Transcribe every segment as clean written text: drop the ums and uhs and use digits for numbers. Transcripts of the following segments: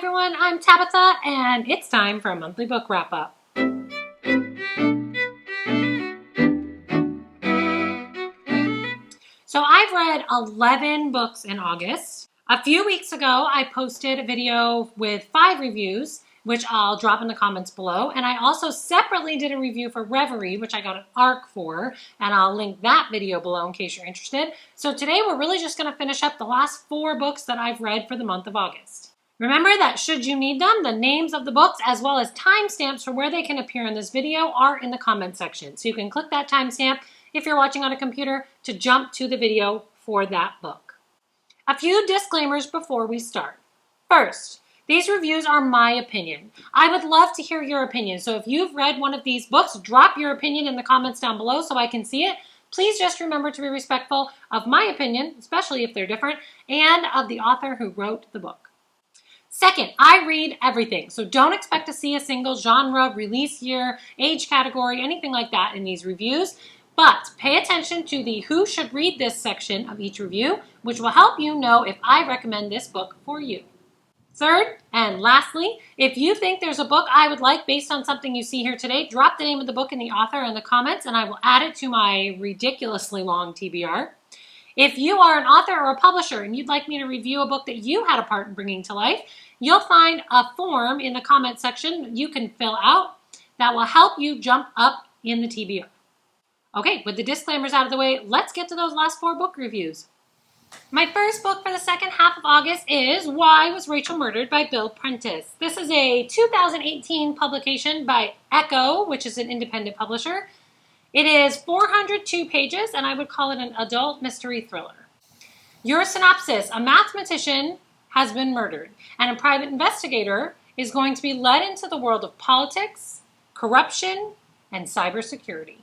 everyone, I'm Tabitha, and it's time for a monthly book wrap-up. So I've read 11 books in August. A few weeks ago, I posted a video with 5 reviews, which I'll drop in the comments below. And I also separately did a review for Reverie, which I got an ARC for, and I'll link that video below in case you're interested. So today we're really just going to finish up the last 4 books that I've read for the month of August. Remember that should you need them, the names of the books as well as timestamps for where they can appear in this video are in the comment section. So you can click that timestamp if you're watching on a computer to jump to the video for that book. A few disclaimers before we start. First, these reviews are my opinion. I would love to hear your opinion. So if you've read one of these books, drop your opinion in the comments down below so I can see it. Please just remember to be respectful of my opinion, especially if they're different, and of the author who wrote the book. Second, I read everything, so don't expect to see a single genre, release year, age category, anything like that in these reviews. But pay attention to the who should read this section of each review, which will help you know if I recommend this book for you. Third, and lastly, if you think there's a book I would like based on something you see here today, drop the name of the book and the author in the comments and I will add it to my ridiculously long TBR. If you are an author or a publisher and you'd like me to review a book that you had a part in bringing to life, you'll find a form in the comment section you can fill out that will help you jump up in the TBR. Okay, with the disclaimers out of the way, let's get to those last 4 book reviews. My first book for the second half of August is Why Was Rachel Murdered by Bill Prentice. This is a 2018 publication by Echo, which is an independent publisher. It is 402 pages, and I would call it an adult mystery thriller. Your synopsis: a mathematician has been murdered, and a private investigator is going to be led into the world of politics, corruption, and cybersecurity.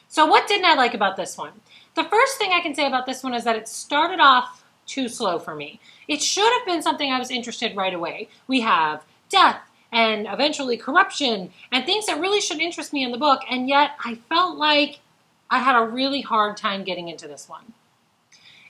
So what didn't I like about this one? The first thing I can say about this one is that it started off too slow for me. It should have been something I was interested right away. We have death and eventually corruption and things that really should interest me in the book, and yet I felt like I had a really hard time getting into this one.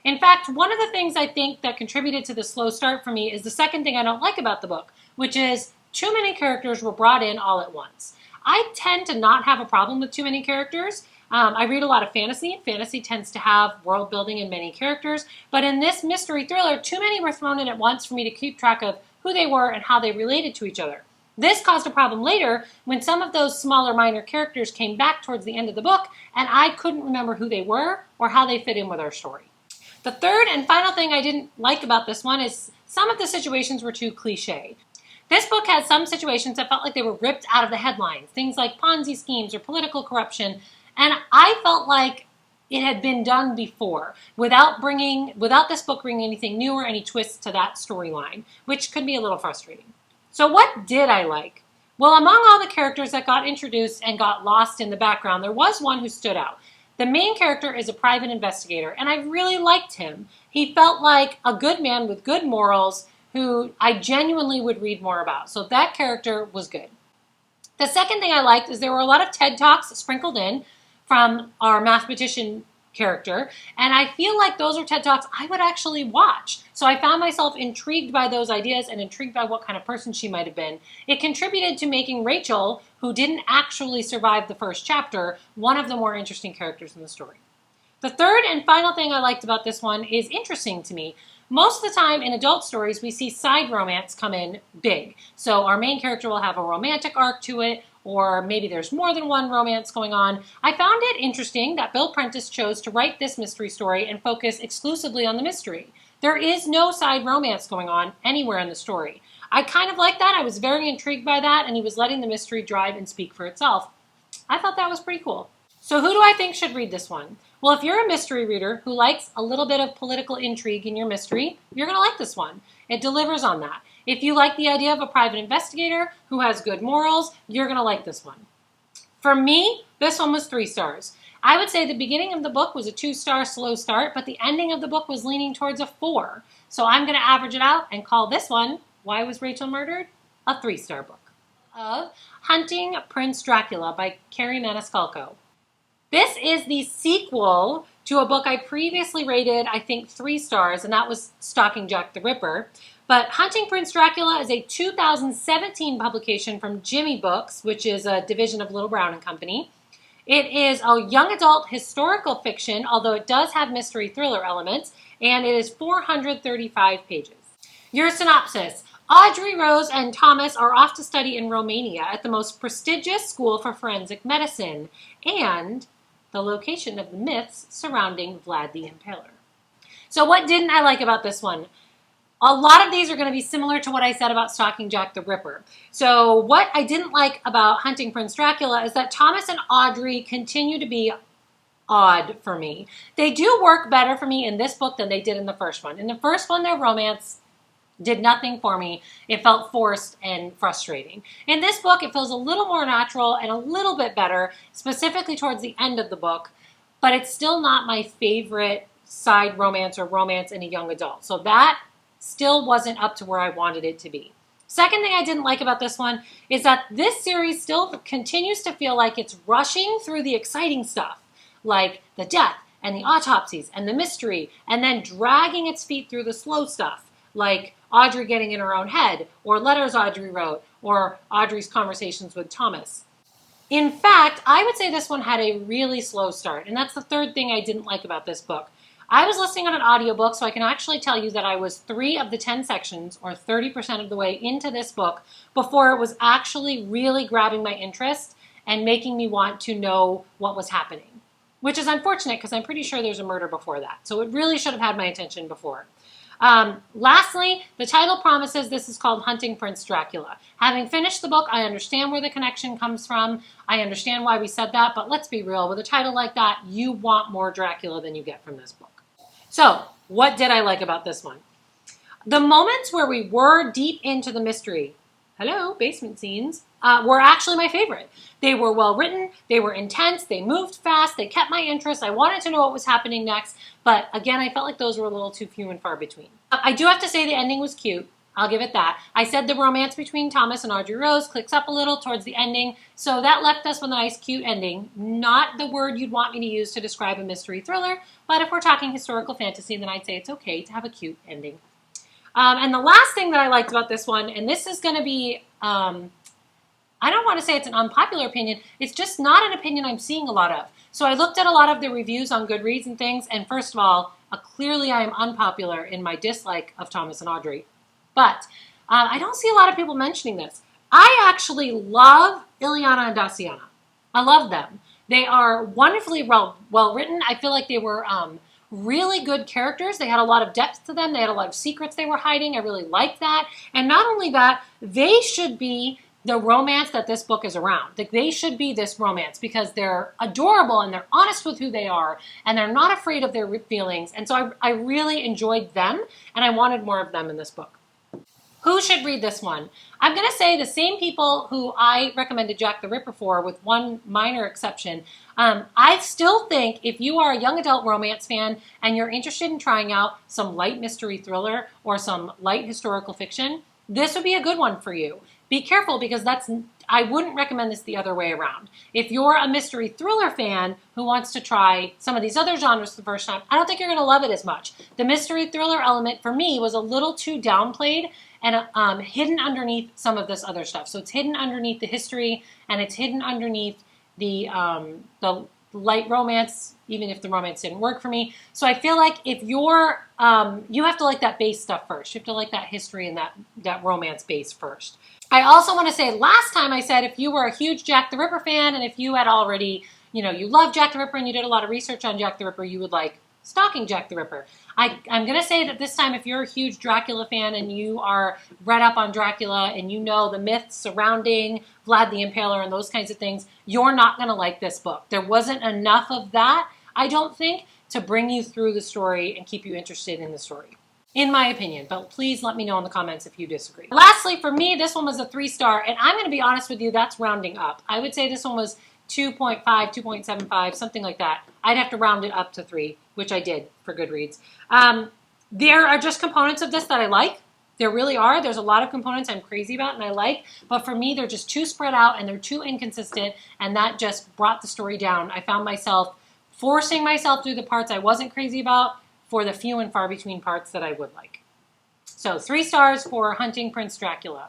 In fact, one of the things I think that contributed to the slow start for me is the second thing I don't like about the book, which is too many characters were brought in all at once. I tend to not have a problem with too many characters. I read a lot of fantasy, and fantasy tends to have world building and many characters, but in this mystery thriller, too many were thrown in at once for me to keep track of who they were and how they related to each other. This caused a problem later when some of those smaller minor characters came back towards the end of the book, and I couldn't remember who they were or how they fit in with our story. The third and final thing I didn't like about this one is some of the situations were too cliche. This book had some situations that felt like they were ripped out of the headlines, things like Ponzi schemes or political corruption, and I felt like it had been done before without this book bringing anything new or any twists to that storyline, which could be a little frustrating. So what did I like? Well, among all the characters that got introduced and got lost in the background, there was one who stood out. The main character is a private investigator, and I really liked him. He felt like a good man with good morals who I genuinely would read more about. So that character was good. The second thing I liked is there were a lot of TED Talks sprinkled in from our mathematician character, and I feel like those are TED Talks I would actually watch. So I found myself intrigued by those ideas and intrigued by what kind of person she might have been. It contributed to making Rachel, who didn't actually survive the first chapter, one of the more interesting characters in the story. The third and final thing I liked about this one is interesting to me. Most of the time in adult stories, we see side romance come in big. So our main character will have a romantic arc to it, or maybe there's more than one romance going on. I found it interesting that Bill Prentice chose to write this mystery story and focus exclusively on the mystery. There is no side romance going on anywhere in the story. I kind of like that. I was very intrigued by that, and he was letting the mystery drive and speak for itself. I thought that was pretty cool. So who do I think should read this one? Well, if you're a mystery reader who likes a little bit of political intrigue in your mystery, you're going to like this one. It delivers on that. If you like the idea of a private investigator who has good morals, you're going to like this one. For me, this one was 3 stars. I would say the beginning of the book was a 2-star slow start, but the ending of the book was leaning towards a 4. So I'm going to average it out and call this one, Why Was Rachel Murdered?, a 3-star book. Of Hunting Prince Dracula by Kerri Maniscalco. This is the sequel to a book I previously rated, I think, 3 stars, and that was Stalking Jack the Ripper. But Hunting Prince Dracula is a 2017 publication from Jimmy Books, which is a division of Little Brown and Company. It is a young adult historical fiction, although it does have mystery thriller elements, and it is 435 pages. Your synopsis. Audrey, Rose, and Thomas are off to study in Romania at the most prestigious school for forensic medicine and the location of the myths surrounding Vlad the Impaler. So what didn't I like about this one? A lot of these are going to be similar to what I said about Stalking Jack the Ripper. So what I didn't like about Hunting Prince Dracula is that Thomas and Audrey continue to be odd for me. They do work better for me in this book than they did in the first one. In the first one, their romance did nothing for me. It felt forced and frustrating. In this book, it feels a little more natural and a little bit better, specifically towards the end of the book, but it's still not my favorite side romance or romance in a young adult. So that still wasn't up to where I wanted it to be. Second thing I didn't like about this one is that this series still continues to feel like it's rushing through the exciting stuff, like the death and the autopsies and the mystery, and then dragging its feet through the slow stuff, like Audrey getting in her own head, or letters Audrey wrote, or Audrey's conversations with Thomas. In fact, I would say this one had a really slow start, and that's the third thing I didn't like about this book. I was listening on an audiobook, so I can actually tell you that I was 3 of the 10 sections, or 30% of the way into this book, before it was actually really grabbing my interest and making me want to know what was happening. Which is unfortunate, because I'm pretty sure there's a murder before that. So it really should have had my attention before. Lastly, the title promises this is called Hunting Prince Dracula. Having finished the book, I understand where the connection comes from. I understand why we said that, but let's be real. With a title like that, you want more Dracula than you get from this book. So, what did I like about this one? The moments where we were deep into the mystery, hello, basement scenes, were actually my favorite. They were well written, they were intense, they moved fast, they kept my interest. I wanted to know what was happening next, but again, I felt like those were a little too few and far between. I do have to say the ending was cute. I'll give it that. I said the romance between Thomas and Audrey Rose clicks up a little towards the ending, so that left us with a nice, cute ending. Not the word you'd want me to use to describe a mystery thriller, but if we're talking historical fantasy, then I'd say it's okay to have a cute ending. And the last thing that I liked about this one, and this is going to be, I don't want to say it's an unpopular opinion, it's just not an opinion I'm seeing a lot of. So I looked at a lot of the reviews on Goodreads and things, and first of all, clearly I am unpopular in my dislike of Thomas and Audrey. But I don't see a lot of people mentioning this. I actually love Ileana and Daciana. I love them. They are wonderfully well written. I feel like they were really good characters. They had a lot of depth to them. They had a lot of secrets they were hiding. I really liked that. And not only that, they should be the romance that this book is around. Like, they should be this romance because they're adorable and they're honest with who they are and they're not afraid of their feelings. And so I really enjoyed them and I wanted more of them in this book. Who should read this one? I'm going to say the same people who I recommended Jack the Ripper for, with one minor exception. I still think if you are a young adult romance fan and you're interested in trying out some light mystery thriller or some light historical fiction, this would be a good one for you. Be careful because I wouldn't recommend this the other way around. If you're a mystery thriller fan who wants to try some of these other genres the first time, I don't think you're going to love it as much. The mystery thriller element for me was a little too downplayed and hidden underneath some of this other stuff. So it's hidden underneath the history and it's hidden underneath the light romance, even if the romance didn't work for me. So I feel like if you're, you have to like that base stuff first. You have to like that history and that romance base first. I also want to say, last time I said if you were a huge Jack the Ripper fan and if you had already, you love Jack the Ripper and you did a lot of research on Jack the Ripper, you would like Stalking Jack the Ripper. I'm going to say that this time if you're a huge Dracula fan and you are read up on Dracula and you know the myths surrounding Vlad the Impaler and those kinds of things, you're not going to like this book. There wasn't enough of that, I don't think, to bring you through the story and keep you interested in the story. In my opinion, but please let me know in the comments if you disagree. Lastly, for me, this one was a 3-star, and I'm going to be honest with you, that's rounding up. I would say this one was 2.5, 2.75, something like that. I'd have to round it up to 3, which I did for Goodreads. There are just components of this that I like. There really are. There's a lot of components I'm crazy about and I like, but for me, they're just too spread out and they're too inconsistent, and that just brought the story down. I found myself forcing myself through the parts I wasn't crazy about for the few and far between parts that I would like. So 3 stars for Hunting Prince Dracula.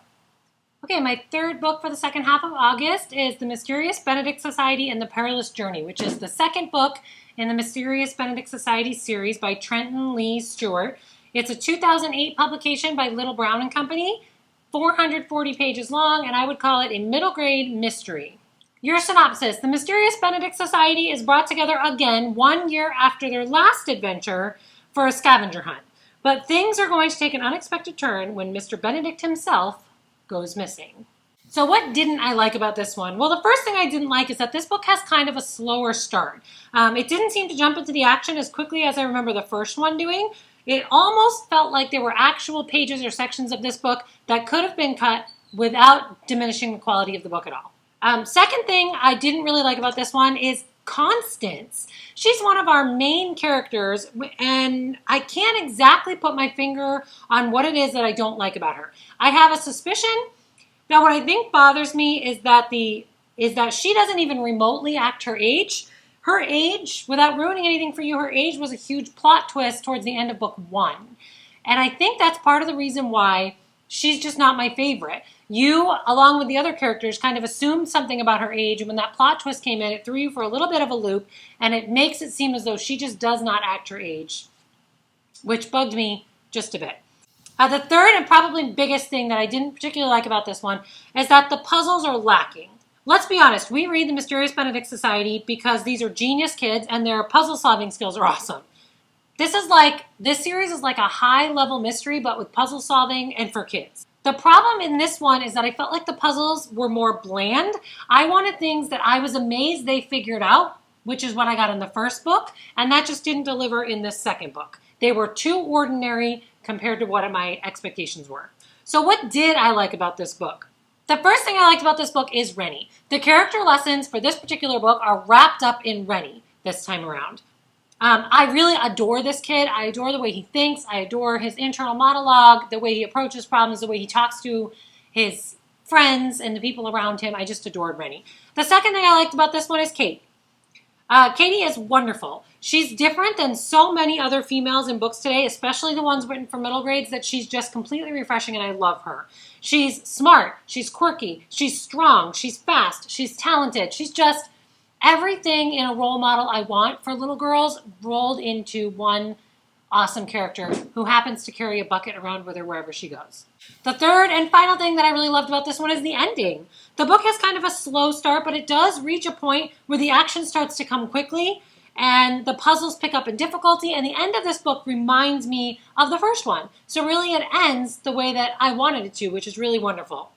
Okay, my third book for the second half of August is The Mysterious Benedict Society and the Perilous Journey, which is the second book in the Mysterious Benedict Society series by Trenton Lee Stewart. It's a 2008 publication by Little Brown and Company, 440 pages long, and I would call it a middle grade mystery. Your synopsis: the Mysterious Benedict Society is brought together again 1 year after their last adventure for a scavenger hunt. But things are going to take an unexpected turn when Mr. Benedict himself goes missing. So what didn't I like about this one? Well, the first thing I didn't like is that this book has kind of a slower start. It didn't seem to jump into the action as quickly as I remember the first one doing. It almost felt like there were actual pages or sections of this book that could have been cut without diminishing the quality of the book at all. Second thing I didn't really like about this one is Constance. She's one of our main characters, and I can't exactly put my finger on what it is that I don't like about her. I have a suspicion that what I think bothers me is that she doesn't even remotely act her age. Her age, without ruining anything for you, her age was a huge plot twist towards the end of book 1. And I think that's part of the reason why she's just not my favorite. You, along with the other characters, kind of assumed something about her age, and when that plot twist came in, it threw you for a little bit of a loop, and it makes it seem as though she just does not act her age, which bugged me just a bit. The third and probably biggest thing that I didn't particularly like about this one is that the puzzles are lacking. Let's be honest, we read the Mysterious Benedict Society because these are genius kids and their puzzle-solving skills are awesome. This series is like a high-level mystery, but with puzzle solving and for kids. The problem in this one is that I felt like the puzzles were more bland. I wanted things that I was amazed they figured out, which is what I got in the first book, and that just didn't deliver in this second book. They were too ordinary compared to what my expectations were. So what did I like about this book? The first thing I liked about this book is Rennie. The character lessons for this particular book are wrapped up in Rennie this time around. I really adore this kid. I adore the way he thinks. I adore his internal monologue, the way he approaches problems, the way he talks to his friends and the people around him. I just adored Rennie. The second thing I liked about this one is Kate. Katie is wonderful. She's different than so many other females in books today, especially the ones written for middle grades, that she's just completely refreshing, and I love her. She's smart. She's quirky. She's strong. She's fast. She's talented. She's just everything in a role model I want for little girls rolled into one awesome character who happens to carry a bucket around with her wherever she goes. The third and final thing that I really loved about this one is the ending. The book has kind of a slow start, but it does reach a point where the action starts to come quickly and the puzzles pick up in difficulty, and the end of this book reminds me of the first one. So really it ends the way that I wanted it to, which is really wonderful.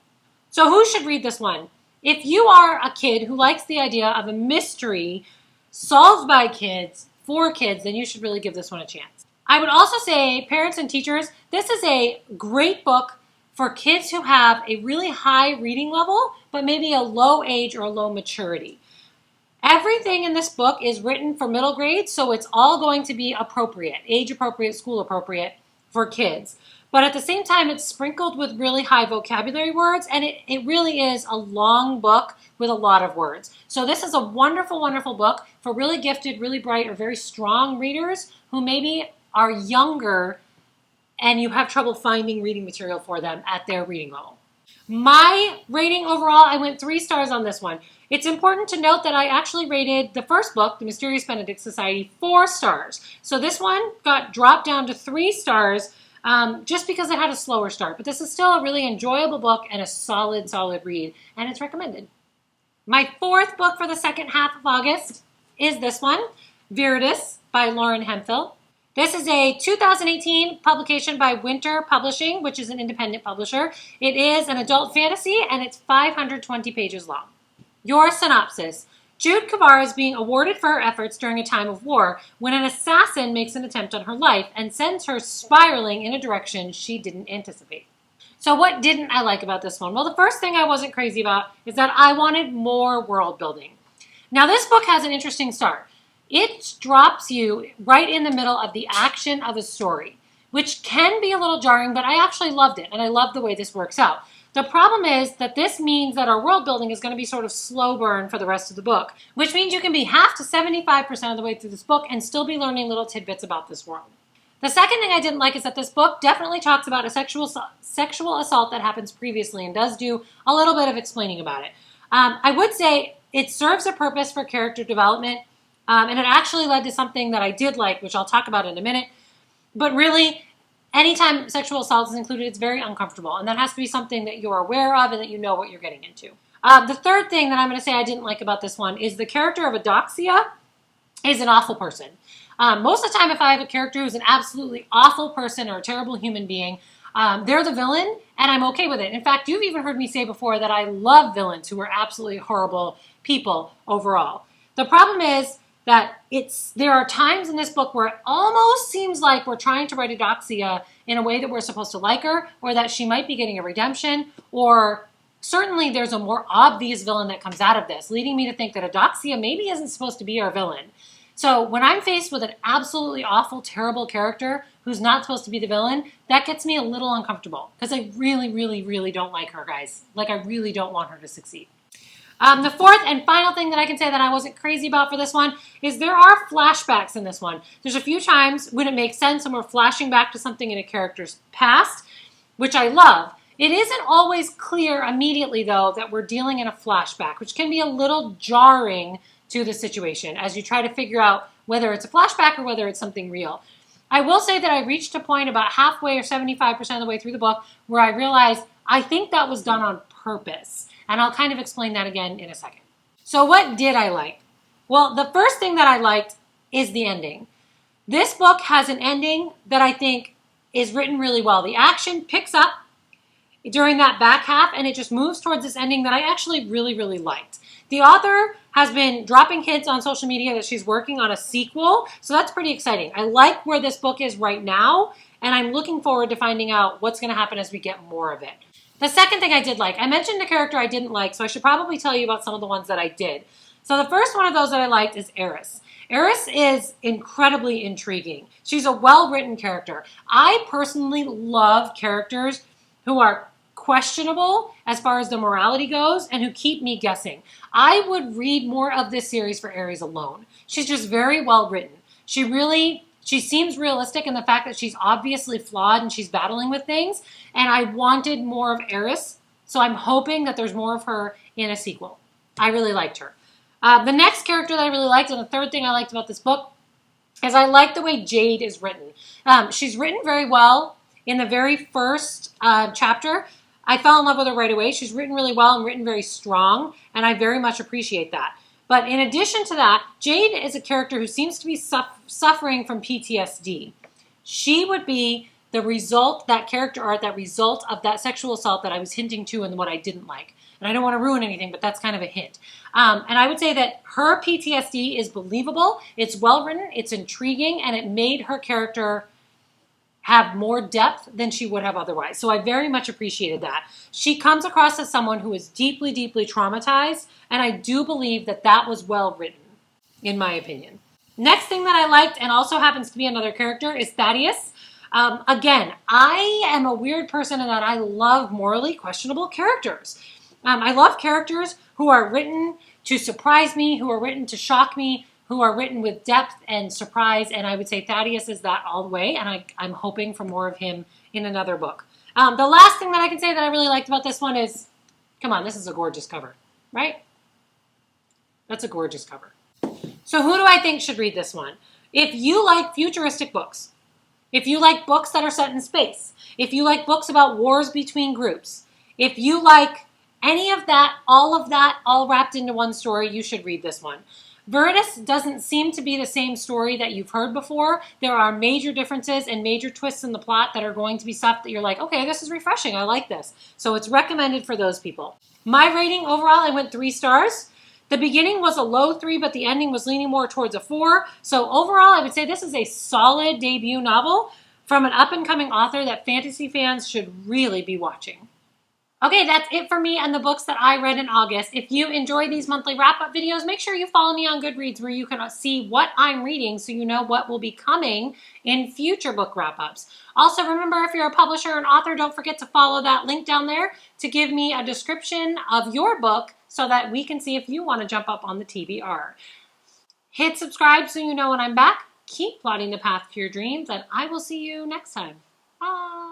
So who should read this one? If you are a kid who likes the idea of a mystery solved by kids, for kids, then you should really give this one a chance. I would also say, parents and teachers, this is a great book for kids who have a really high reading level, but maybe a low age or a low maturity. Everything in this book is written for middle grade, so it's all going to be appropriate, age appropriate, school appropriate for kids. But at the same time, it's sprinkled with really high vocabulary words, and it really is a long book with a lot of words. So this is a wonderful, wonderful book for really gifted, really bright, or very strong readers who maybe are younger and you have trouble finding reading material for them at their reading level. My rating overall, I went 3 stars on this one. It's important to note that I actually rated the first book, The Mysterious Benedict Society, 4 stars. So this one got dropped down to 3 stars just because it had a slower start. But this is still a really enjoyable book and a solid, solid read, and it's recommended. My 4th book for the second half of August is this one, Viridis by Lauren Hemphill. This is a 2018 publication by Winter Publishing, which is an independent publisher. It is an adult fantasy, and it's 520 pages long. Your synopsis. Jude Kavar is being awarded for her efforts during a time of war when an assassin makes an attempt on her life and sends her spiraling in a direction she didn't anticipate. So what didn't I like about this one? Well, the first thing I wasn't crazy about is that I wanted more world building. Now, this book has an interesting start. It drops you right in the middle of the action of a story, which can be a little jarring, but I actually loved it, and I love the way this works out. The problem is that this means that our world building is going to be sort of slow burn for the rest of the book, which means you can be half to 75% of the way through this book and still be learning little tidbits about this world. The second thing I didn't like is that this book definitely talks about a sexual assault that happens previously and does do a little bit of explaining about it. I would say it serves a purpose for character development, and it actually led to something that I did like, which I'll talk about in a minute. But really, anytime sexual assault is included, it's very uncomfortable, and that has to be something that you're aware of and that you know what you're getting into. The third thing that I'm going to say I didn't like about this one is the character of Eudoxia is an awful person. Most of the time, if I have a character who's an absolutely awful person or a terrible human being, they're the villain, and I'm okay with it. In fact, you've even heard me say before that I love villains who are absolutely horrible people overall. The problem is that there are times in this book where it almost seems like we're trying to write Eudoxia in a way that we're supposed to like her, or that she might be getting a redemption, or certainly there's a more obvious villain that comes out of this, leading me to think that Eudoxia maybe isn't supposed to be our villain. So when I'm faced with an absolutely awful, terrible character who's not supposed to be the villain, that gets me a little uncomfortable because I really, really, really don't like her, guys. Like, I really don't want her to succeed. The fourth and final thing that I can say that I wasn't crazy about for this one is there are flashbacks in this one. There's a few times when it makes sense and we're flashing back to something in a character's past, which I love. It isn't always clear immediately, though, that we're dealing in a flashback, which can be a little jarring to the situation as you try to figure out whether it's a flashback or whether it's something real. I will say that I reached a point about halfway or 75% of the way through the book where I realized I think that was done on purpose. And I'll kind of explain that again in a second. So what did I like? Well, the first thing that I liked is the ending. This book has an ending that I think is written really well. The action picks up during that back half and it just moves towards this ending that I actually really, really liked. The author has been dropping hints on social media that she's working on a sequel, so that's pretty exciting. I like where this book is right now, and I'm looking forward to finding out what's going to happen as we get more of it. The second thing I did like, I mentioned a character I didn't like, so I should probably tell you about some of the ones that I did. So the first one of those that I liked is Eris. Eris is incredibly intriguing. She's a well-written character. I personally love characters who are questionable as far as the morality goes and who keep me guessing. I would read more of this series for Eris alone. She's just very well written. She seems realistic in the fact that she's obviously flawed and she's battling with things, and I wanted more of Eris, so I'm hoping that there's more of her in a sequel. I really liked her. The next character that I really liked, and the third thing I liked about this book, is I like the way Jade is written. She's written very well. In the very first chapter, I fell in love with her right away. She's written really well and written very strong, and I very much appreciate that. But in addition to that, Jade is a character who seems to be suffering from PTSD. She would be the result, that character art, that result of that sexual assault that I was hinting to and what I didn't like. And I don't want to ruin anything, but that's kind of a hint. And I would say that her PTSD is believable, it's well written, it's intriguing, and it made her character have more depth than she would have otherwise. So I very much appreciated that. She comes across as someone who is deeply, deeply traumatized, and I do believe that that was well written, in my opinion. Next thing that I liked, and also happens to be another character, is Thaddeus. Again, I am a weird person in that I love morally questionable characters. I love characters who are written to surprise me, who are written to shock me, who are written with depth and surprise, and I would say Thaddeus is that all the way, and I'm hoping for more of him in another book. The last thing that I can say that I really liked about this one is, come on, this is a gorgeous cover, right? That's a gorgeous cover. So who do I think should read this one? If you like futuristic books, if you like books that are set in space, if you like books about wars between groups, if you like any of that, all wrapped into one story, you should read this one. Viridis doesn't seem to be the same story that you've heard before. There are major differences and major twists in the plot that are going to be stuff that you're like, okay, this is refreshing. I like this. So it's recommended for those people. My rating overall, I went 3 stars. The beginning was a low 3, but the ending was leaning more towards a 4. So overall, I would say this is a solid debut novel from an up-and-coming author that fantasy fans should really be watching. Okay, that's it for me and the books that I read in August. If you enjoy these monthly wrap-up videos, make sure you follow me on Goodreads where you can see what I'm reading so you know what will be coming in future book wrap-ups. Also, remember, if you're a publisher or an author, don't forget to follow that link down there to give me a description of your book so that we can see if you want to jump up on the TBR. Hit subscribe so you know when I'm back. keep plotting the path to your dreams, and I will see you next time. Bye!